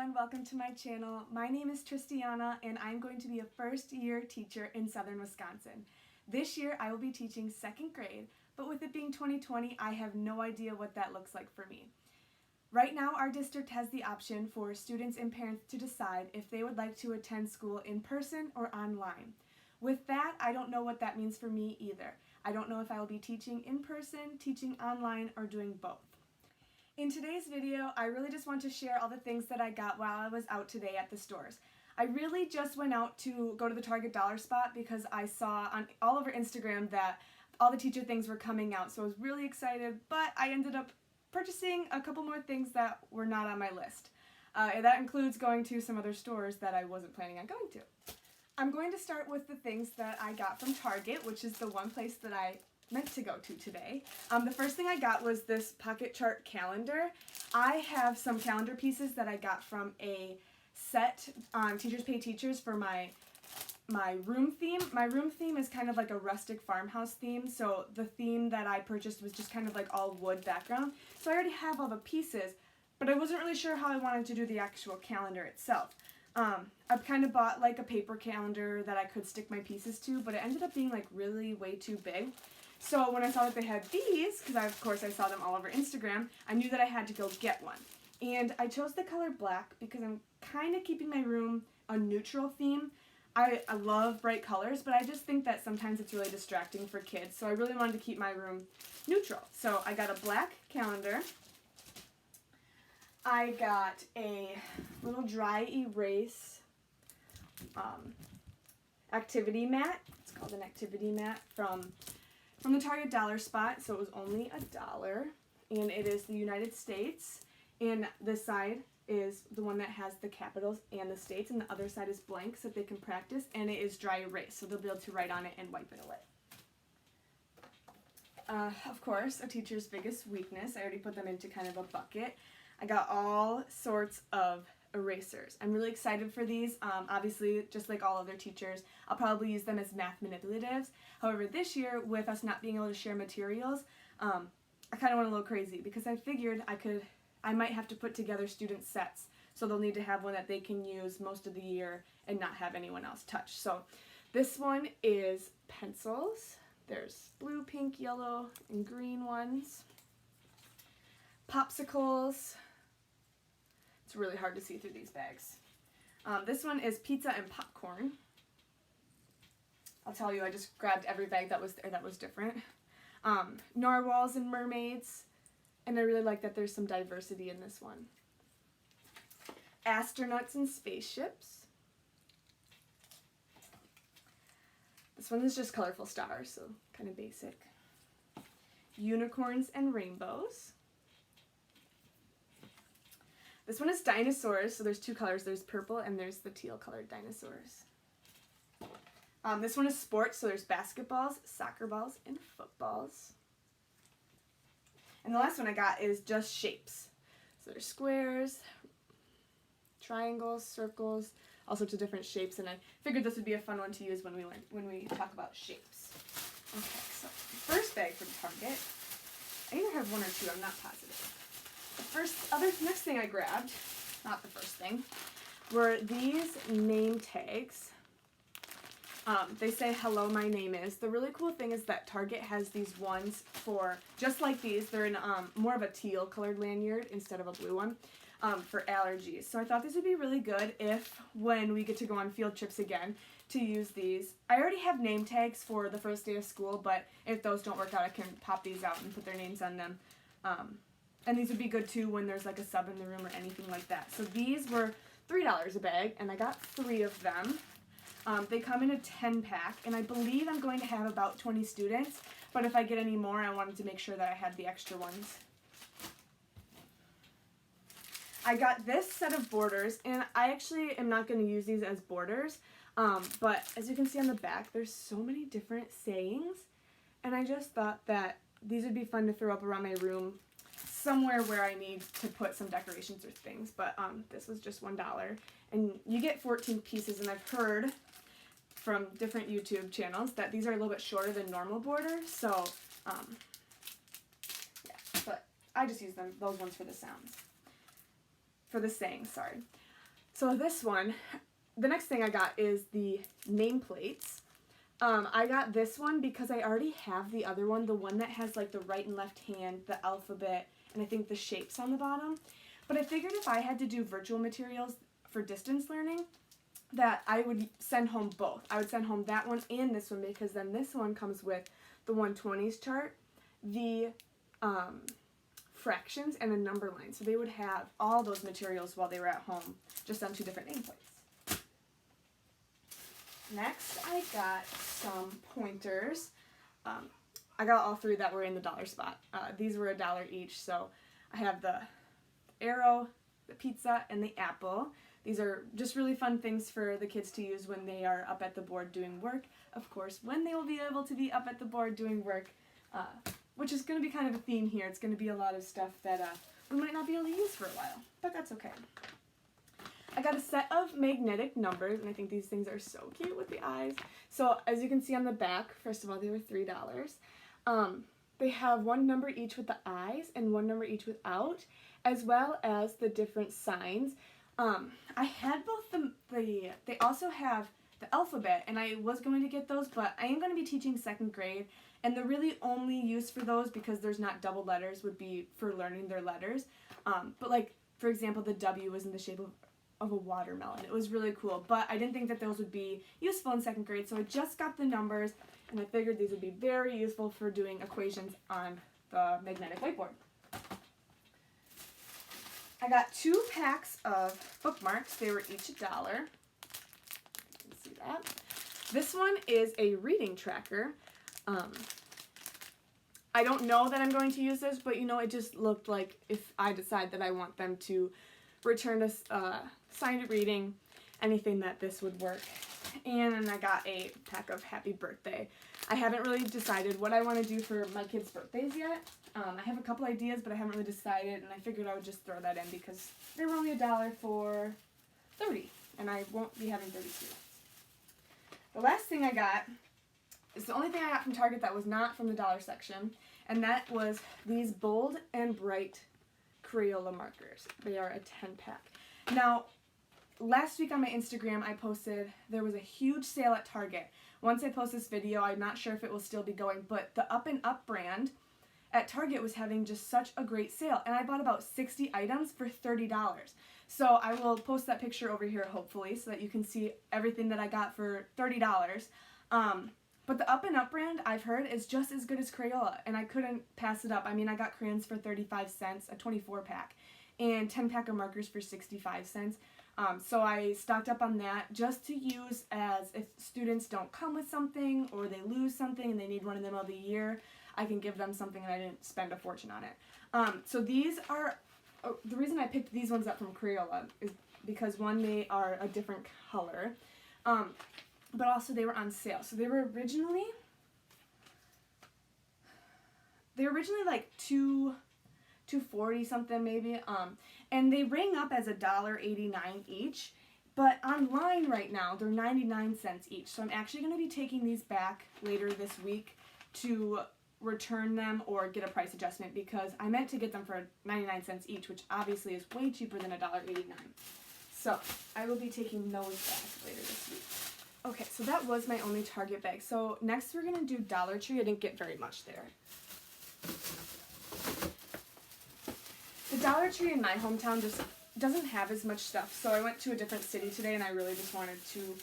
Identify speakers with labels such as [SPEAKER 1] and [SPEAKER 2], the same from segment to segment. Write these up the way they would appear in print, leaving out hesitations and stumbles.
[SPEAKER 1] everyone, welcome to my channel. My name is Tristiana and I'm going to be a first-year teacher in southern Wisconsin. This year I will be teaching second grade, but with it being 2020, I have no idea what that looks like for me. Right now our district has the option for students and parents to decide if they would like to attend school in person or online. With that, I don't know what that means for me either. I don't know if I will be teaching in person, teaching online, or doing both. In today's video, I really just want to share all the things that I got while I was out today at the stores. I really just went out to go to the Target dollar spot because I saw all over Instagram that all the teacher things were coming out, so I was really excited, but I ended up purchasing a couple more things that were not on my list. That includes going to some other stores that I wasn't planning on going to. I'm going to start with the things that I got from Target, which is the one place that I meant to go to today. The first thing I got was this pocket chart calendar. I have some calendar pieces that I got from a set on Teachers Pay Teachers for my room theme. My room theme is kind of like a rustic farmhouse theme, so the theme that I purchased was just kind of like all wood background. So I already have all the pieces, but I wasn't really sure how I wanted to do the actual calendar itself. I've kind of bought like a paper calendar that I could stick my pieces to, but it ended up being like really way too big. So when I saw that they had these, because of course I saw them all over Instagram, I knew that I had to go get one. And I chose the color black because I'm kind of keeping my room a neutral theme. I love bright colors, but I just think that sometimes it's really distracting for kids, so I really wanted to keep my room neutral. So I got a black calendar. I got a little dry erase activity mat. It's called an activity mat from the Target dollar spot, so it was only $1, and it is the United States, and this side is the one that has the capitals and the states, and the other side is blank so that they can practice, and it is dry erase, so they'll be able to write on it and wipe it away. Of course, a teacher's biggest weakness, I already put them into kind of a bucket. I got all sorts of erasers. I'm really excited for these. Obviously, just like all other teachers, I'll probably use them as math manipulatives. However, this year, with us not being able to share materials, I kind of went a little crazy because I figured I might have to put together student sets. So they'll need to have one that they can use most of the year and not have anyone else touch. So this one is pencils. There's blue, pink, yellow, and green ones. Popsicles. It's really hard to see through these bags. This one is pizza and popcorn. I'll tell you, I just grabbed every bag that was there that was different. Narwhals and mermaids. And I really like that there's some diversity in this one. Astronauts and spaceships. This one is just colorful stars, so kind of basic. Unicorns and rainbows. This one is dinosaurs, so there's two colors. There's purple and there's the teal colored dinosaurs. This one is sports, so there's basketballs, soccer balls, and footballs. And the last one I got is just shapes. So there's squares, triangles, circles, all sorts of different shapes, and I figured this would be a fun one to use when we talk about shapes. Okay, so first bag from Target. I either have one or two, I'm not positive. The next thing I grabbed, not the first thing, were these name tags. They say, "Hello, my name is." The really cool thing is that Target has these ones for, just like these, they're in more of a teal colored lanyard instead of a blue one, for allergies. So I thought these would be really good when we get to go on field trips again, to use these. I already have name tags for the first day of school, but if those don't work out, I can pop these out and put their names on them. And these would be good too when there's like a sub in the room or anything like that. So these were $3 a bag, and I got 3 of them. They come in a 10-pack, and I believe I'm going to have about 20 students, but if I get any more, I wanted to make sure that I had the extra ones. I got this set of borders, and I actually am not going to use these as borders, but as you can see on the back, there's so many different sayings, and I just thought that these would be fun to throw up around my room somewhere where I need to put some decorations or things, but this was just $1, and you get 14 pieces, and I've heard from different YouTube channels that these are a little bit shorter than normal borders, so yeah, but I just use those ones for the sayings, sorry. So this one, the next thing I got is the nameplates. I got this one because I already have the other one, the one that has like the right and left hand, the alphabet, and I think the shapes on the bottom. But I figured if I had to do virtual materials for distance learning, that I would send home both. I would send home that one and this one, because then this one comes with the 120s chart, the fractions, and a number line. So they would have all those materials while they were at home, just on 2 different nameplates. Next, I got some pointers. I got all 3 that were in the dollar spot. These were $1 each, so I have the arrow, the pizza, and the apple. These are just really fun things for the kids to use when they are up at the board doing work. Of course, when they will be able to be up at the board doing work, which is going to be kind of a theme here. It's going to be a lot of stuff that we might not be able to use for a while, but that's okay. I got a set of magnetic numbers, and I think these things are so cute with the eyes. So as you can see on the back, first of all, they were $3. They have 1 number each with the eyes and 1 number each without, as well as the different signs. I had both they also have the alphabet, and I was going to get those, but I am going to be teaching 2nd grade, and the really only use for those, because there's not double letters, would be for learning their letters. But like, for example, the W was in the shape of a watermelon. It was really cool, but I didn't think that those would be useful in 2nd grade, so I just got the numbers, and I figured these would be very useful for doing equations on the magnetic whiteboard. I got 2 packs of bookmarks. They were each $1. You can see that. This one is a reading tracker. I don't know that I'm going to use this, but you know, it just looked like if I decide that I want them to return a signed reading, anything, that this would work. And then I got a pack of Happy Birthday. I haven't really decided what I want to do for my kids' birthdays yet. I have a couple ideas, but I haven't really decided, and I figured I would just throw that in because they were only $1 for 30, and I won't be having 32. The last thing I got is the only thing I got from Target that was not from the dollar section, and that was these bold and bright Crayola markers. They are a 10-pack. Now, last week on my Instagram, I posted there was a huge sale at Target. Once I post this video, I'm not sure if it will still be going, but the Up and Up brand at Target was having just such a great sale, and I bought about 60 items for $30. So I will post that picture over here, hopefully, so that you can see everything that I got for $30. But the Up and Up brand, I've heard, is just as good as Crayola, and I couldn't pass it up. I mean, I got crayons for 35 cents, a 24-pack, and 10-pack of markers for 65 cents. So I stocked up on that just to use as if students don't come with something or they lose something and they need one of them of the year, I can give them something and I didn't spend a fortune on it. So these are, the reason I picked these ones up from Crayola is because, one, they are a different color, but also they were on sale. So they were originally like $2.40 something maybe, and they rang up as $1.89 each, but online right now they're 99 cents each. So I'm actually going to be taking these back later this week to return them or get a price adjustment, because I meant to get them for 99 cents each, which obviously is way cheaper than $1.89. So I will be taking those back later this week. Okay, so that was my only Target bag. So next we're going to do Dollar Tree. I didn't get very much there. The Dollar Tree in my hometown just doesn't have as much stuff, so I went to a different city today and I really just wanted to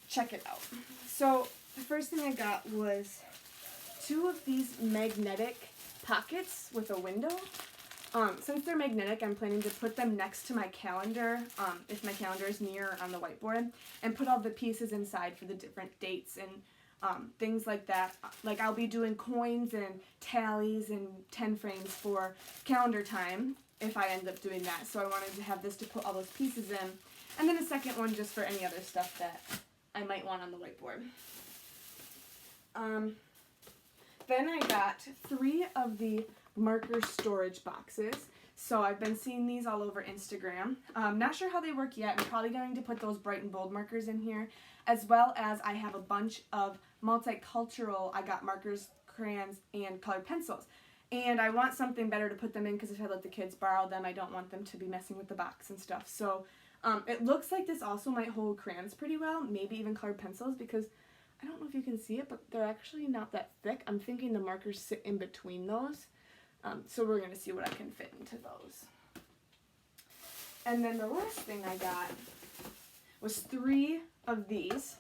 [SPEAKER 1] check it out. So the first thing I got was 2 of these magnetic pockets with a window. Since they're magnetic, I'm planning to put them next to my calendar, if my calendar is near on the whiteboard, and put all the pieces inside for the different dates and things like that. Like, I'll be doing coins and tallies and 10 frames for calendar time if I end up doing that. So I wanted to have this to put all those pieces in, and then a second one just for any other stuff that I might want on the whiteboard. Then I got 3 of the marker storage boxes. So I've been seeing these all over Instagram. Not sure how they work yet. I'm probably going to put those bright and bold markers in here, as well as I have a bunch of multicultural, I got markers, crayons, and colored pencils. And I want something better to put them in, because if I let the kids borrow them, I don't want them to be messing with the box and stuff. So It looks like this also might hold crayons pretty well, maybe even colored pencils, because I don't know if you can see it, but they're actually not that thick. I'm thinking the markers sit in between those. So we're going to see what I can fit into those. And then the last thing I got was 3 of these,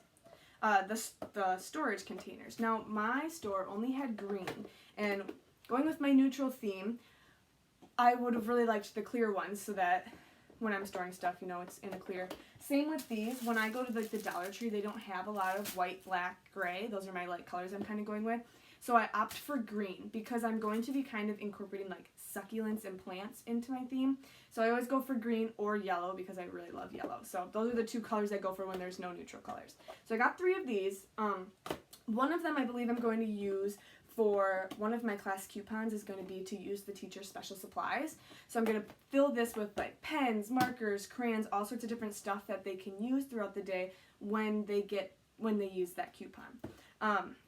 [SPEAKER 1] the storage containers. Now, my store only had green, and going with my neutral theme, I would have really liked the clear ones so that when I'm storing stuff, you know, it's in a clear. Same with these. When I go to the Dollar Tree, they don't have a lot of white, black, gray. Those are my light colors I'm kind of going with. So I opt for green because I'm going to be kind of incorporating like succulents and plants into my theme. So I always go for green or yellow because I really love yellow. So those are the 2 colors I go for when there's no neutral colors. So I got 3 of these. One of them I believe I'm going to use for one of my class coupons is going to be to use the teacher's special supplies. So I'm going to fill this with like pens, markers, crayons, all sorts of different stuff that they can use throughout the day when they use that coupon.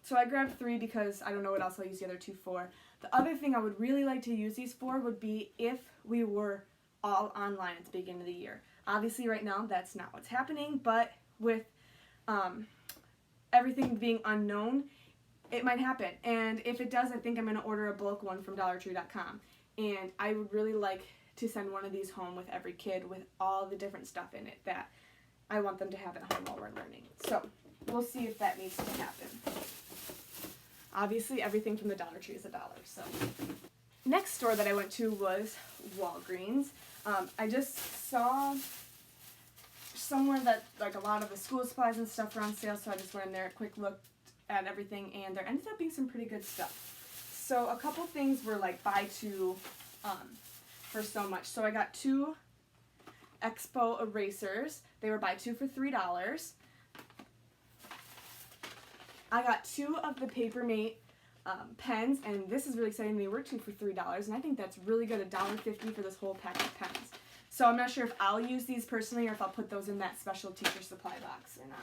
[SPEAKER 1] So I grabbed 3 because I don't know what else I'll use the other 2 for. The other thing I would really like to use these for would be if we were all online at the beginning of the year. Obviously right now that's not what's happening, but with everything being unknown, it might happen. And if it does, I think I'm going to order a bulk one from DollarTree.com. And I would really like to send one of these home with every kid with all the different stuff in it that I want them to have at home while we're learning. So we'll see if that needs to happen. Obviously, everything from the Dollar Tree is $1. So next store that I went to was Walgreens. I just saw somewhere that like a lot of the school supplies and stuff were on sale, so I just went in there, quick look at everything, and there ended up being some pretty good stuff. So a couple things were like buy 2 for so much. So I got 2 Expo erasers. They were buy 2 for $3. I got 2 of the Papermate pens, and this is really exciting. They were 2 for $3, and I think that's really good, $1.50 for this whole pack of pens. So I'm not sure if I'll use these personally or if I'll put those in that special teacher supply box or not.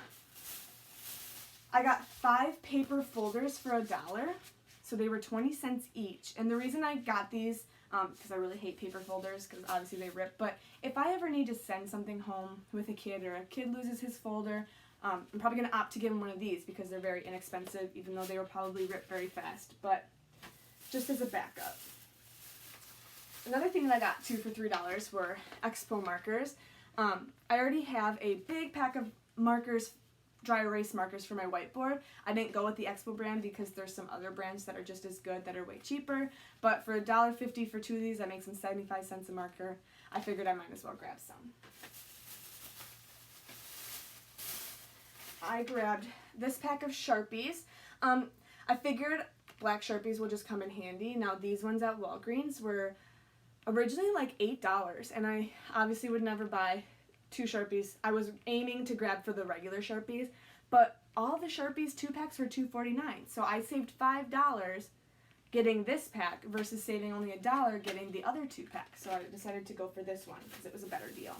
[SPEAKER 1] I got 5 paper folders for $1, so they were 20 cents each. And the reason I got these, because I really hate paper folders, because obviously they rip, but if I ever need to send something home with a kid or a kid loses his folder, I'm probably going to opt to give them one of these because they're very inexpensive, even though they will probably rip very fast, but just as a backup. Another thing that I got 2 for $3 were Expo markers. I already have a big pack of markers, dry erase markers for my whiteboard. I didn't go with the Expo brand because there's some other brands that are just as good that are way cheaper, but for $1.50 for 2 of these, that makes them 75 cents a marker. I figured I might as well grab some. I grabbed this pack of Sharpies. I figured black Sharpies will just come in handy. Now these ones at Walgreens were originally like $8, and I obviously would never buy 2 Sharpies. I was aiming to grab for the regular Sharpies, but all the Sharpies 2 packs were $2.49, so I saved $5 getting this pack versus saving only $1 getting the other 2 packs. So I decided to go for this one because it was a better deal.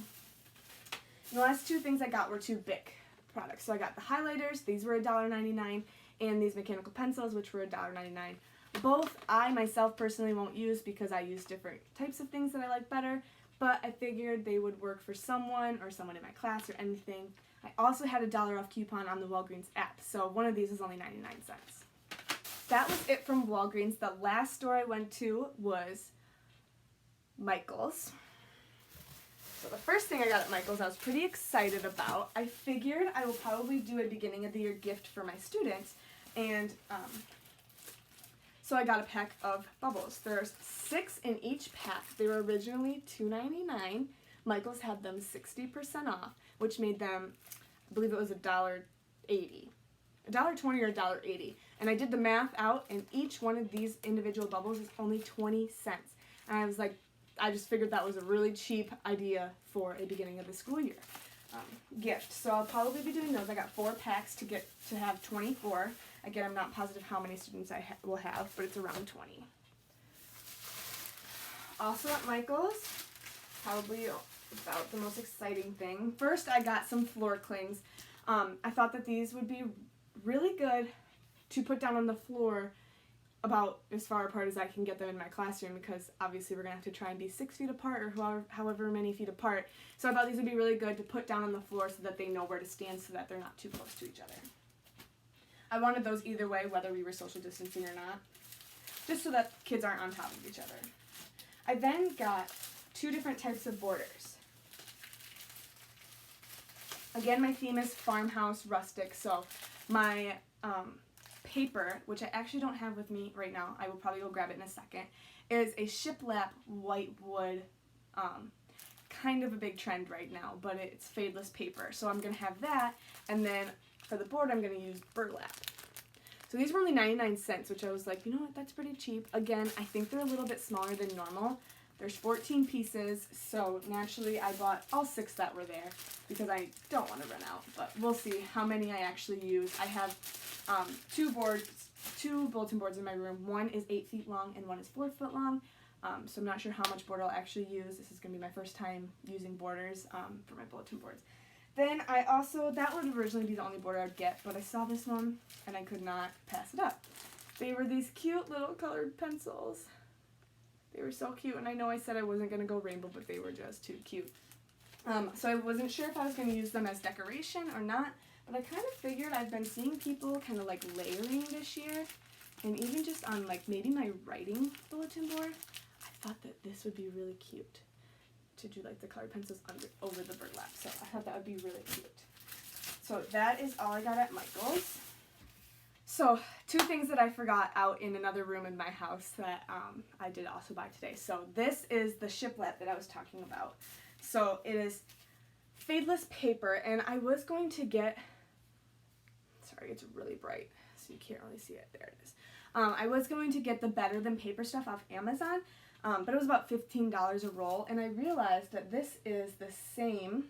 [SPEAKER 1] And the last 2 things I got were 2 Bic products. So I got the highlighters, these were $1.99, and these mechanical pencils, which were $1.99. Both I myself personally won't use because I use different types of things that I like better, but I figured they would work for someone or someone in my class or anything. I also had a $1 off coupon on the Walgreens app, so one of these is only 99 cents. That was it from Walgreens. The last store I went to was Michael's. So the first thing I got at Michael's I was pretty excited about. I figured I will probably do a beginning of the year gift for my students, and so I got a pack of bubbles. There's 6 in each pack. They were originally $2.99. Michael's had them 60% off, which made them, I believe it was $1.80. $1.20 or $1.80. And I did the math out, and each one of these individual bubbles is only 20 cents. And I was like, I just figured that was a really cheap idea for a beginning of the school year gift. So I'll probably be doing those. I got 4 packs to have 24. Again, I'm not positive how many students I will have, but it's around 20. Also at Michael's, probably about the most exciting thing. First, I got some floor clings. I thought that these would be really good to put down on the floor about as far apart as I can get them in my classroom, because obviously we're going to have to try and be 6 feet apart or however many feet apart. So I thought these would be really good to put down on the floor so that they know where to stand so that they're not too close to each other. I wanted those either way, whether we were social distancing or not, just so that kids aren't on top of each other. I then got 2 different types of borders. Again, my theme is farmhouse rustic, so my paper, which I actually don't have with me right now, I will probably go grab it in a second, is a shiplap white wood, kind of a big trend right now, but it's fadeless paper. So I'm going to have that, and then for the board I'm going to use burlap. So these were only 99 cents, which I was like, you know what, that's pretty cheap. Again, I think they're a little bit smaller than normal. There's 14 pieces, so naturally I bought all 6 that were there because I don't want to run out, but we'll see how many I actually use. I have 2 bulletin boards in my room. One is 8 feet long and one is 4 foot long, so I'm not sure how much board I'll actually use. This is going to be my first time using borders for my bulletin boards. Then I also, that would originally be the only border I'd get, but I saw this one and I could not pass it up. They were these cute little colored pencils. They were so cute, and I know I said I wasn't going to go rainbow, but they were just too cute. So I wasn't sure if I was going to use them as decoration or not, but I kind of figured I've been seeing people kind of like layering this year, and even just on like maybe my writing bulletin board, I thought that this would be really cute to do like the colored pencils over the burlap. So I thought that would be really cute. So that is all I got at Michael's. So 2 things that I forgot out in another room in my house that I did also buy today. So this is the shiplap that I was talking about. So it is fadeless paper, and I was going to get, sorry, it's really bright, so you can't really see it. There it is. I was going to get the Better Than Paper stuff off Amazon, but it was about $15 a roll, and I realized that this is the same.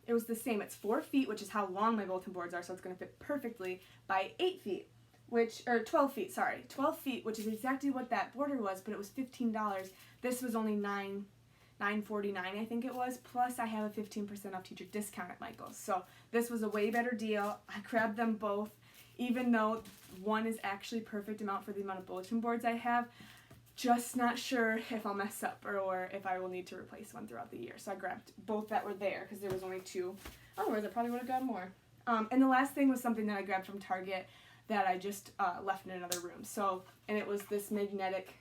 [SPEAKER 1] It was the same. It's 4 feet, which is how long my bulletin boards are, so it's going to fit perfectly, by 8 feet, or 12 feet, sorry. 12 feet, which is exactly what that border was, but it was $15. This was only $9.49, I think it was, plus I have a 15% off teacher discount at Michael's. So this was a way better deal. I grabbed them both, even though one is actually perfect amount for the amount of bulletin boards I have. Just not sure if I'll mess up or if I will need to replace one throughout the year. So I grabbed both that were there because there was only 2. Otherwise, I probably would have gotten more. And the last thing was something that I grabbed from Target that I just left in another room. So, and it was this magnetic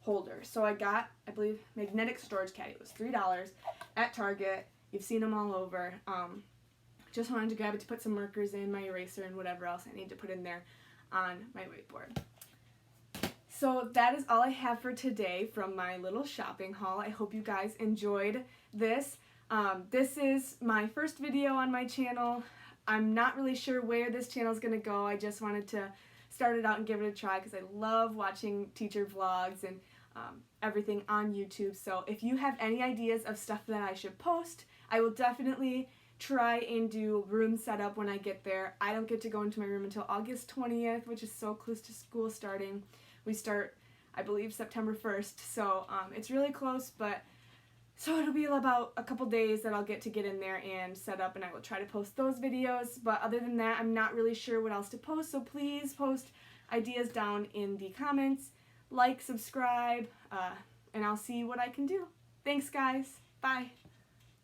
[SPEAKER 1] holder. So I got, I believe, magnetic storage caddy. It was $3 at Target. You've seen them all over. Just wanted to grab it to put some markers in, my eraser, and whatever else I need to put in there on my whiteboard. So that is all I have for today from my little shopping haul. I hope you guys enjoyed this. This is my first video on my channel. I'm not really sure where this channel is going to go. I just wanted to start it out and give it a try because I love watching teacher vlogs and everything on YouTube. So if you have any ideas of stuff that I should post, I will definitely try and do room setup when I get there. I don't get to go into my room until August 20th, which is so close to school starting. We start, I believe, September 1st, so it's really close, but so it'll be about a couple days that I'll get in there and set up, and I will try to post those videos. But other than that, I'm not really sure what else to post, so please post ideas down in the comments, like, subscribe, and I'll see what I can do. Thanks, guys. Bye.